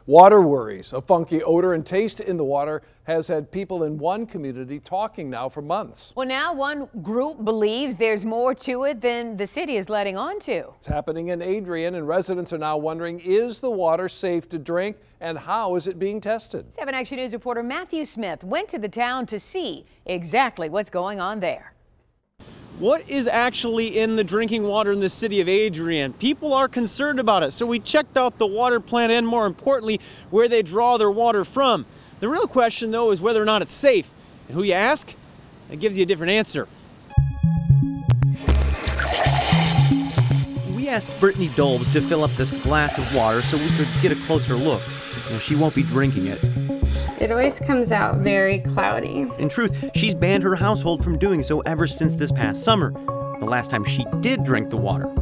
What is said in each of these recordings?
Water worries. A funky odor and taste in the water has had people in one community talking now for months. Well, now one group believes there's more to it than the city is letting on to. It's happening in Adrian, and residents are now wondering, is the water safe to drink and how is it being tested? 7 Action News reporter Matthew Smith went to the town to see exactly what's going on there. What is actually in the drinking water in the city of Adrian? People are concerned about it, so we checked out the water plant and, more importantly, where they draw their water from. The real question, though, is whether or not it's safe. And who you ask, it gives you a different answer. We asked Brittany Dolbs to fill up this glass of water so we could get a closer look. She won't be drinking it. It always comes out very cloudy. In truth, she's banned her household from doing so ever since this past summer, the last time she did drink the water.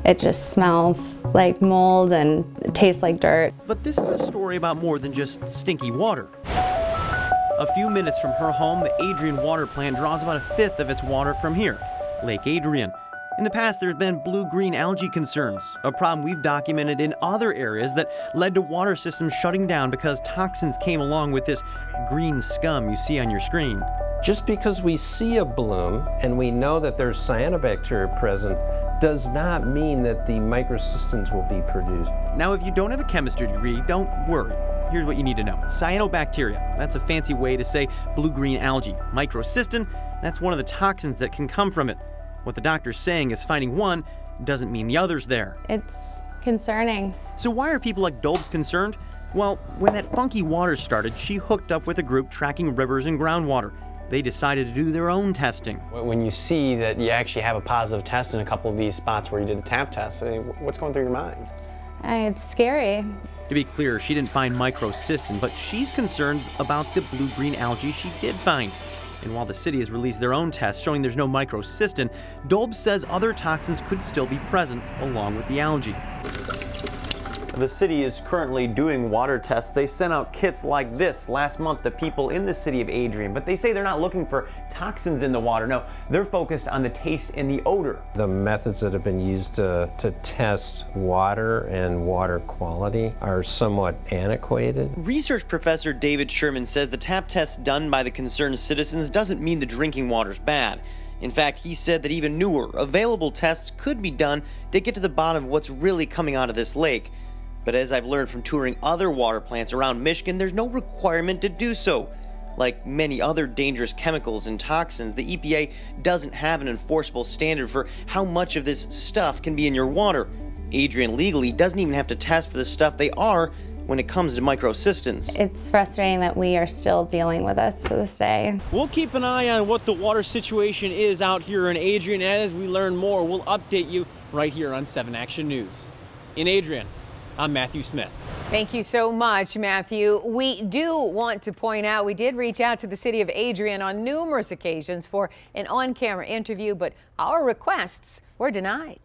It just smells like mold and it tastes like dirt. But this is a story about more than just stinky water. A few minutes from her home, the Adrian water plant draws about 1/5 of its water from here, Lake Adrian. In the past, there's been blue-green algae concerns, a problem we've documented in other areas that led to water systems shutting down because toxins came along with this green scum you see on your screen. Just because we see a bloom and we know that there's cyanobacteria present does not mean that the microsystems will be produced. Now, if you don't have a chemistry degree, don't worry. Here's what you need to know. Cyanobacteria, that's a fancy way to say blue-green algae. Microcystin, that's one of the toxins that can come from it. What the doctor's saying is finding one doesn't mean the other's there. It's concerning. So why are people like Dolbs concerned? Well, when that funky water started, she hooked up with a group tracking rivers and groundwater. They decided to do their own testing. When you see that you actually have a positive test in a couple of these spots where you did the tap test, I mean, what's going through your mind? It's scary. To be clear, she didn't find microcystin, but she's concerned about the blue-green algae she did find. And while the city has released their own tests showing there's no microcystin, Dolbs says other toxins could still be present along with the algae. The city is currently doing water tests. They sent out kits like this last month to people in the city of Adrian, but they say they're not looking for toxins in the water. No, they're focused on the taste and the odor. The methods that have been used to test water and water quality are somewhat antiquated. Research professor David Sherman says the tap tests done by the concerned citizens doesn't mean the drinking water's bad. In fact, he said that even newer, available tests could be done to get to the bottom of what's really coming out of this lake. But as I've learned from touring other water plants around Michigan, there's no requirement to do so. Like many other dangerous chemicals and toxins, the EPA doesn't have an enforceable standard for how much of this stuff can be in your water. Adrian legally doesn't even have to test for the stuff they are when it comes to microcystins. It's frustrating that we are still dealing with this to this day. We'll keep an eye on what the water situation is out here in Adrian, and as we learn more, we'll update you right here on 7 Action News. In Adrian, I'm Matthew Smith. Thank you so much, Matthew. We do want to point out we did reach out to the city of Adrian on numerous occasions for an on-camera interview, but our requests were denied.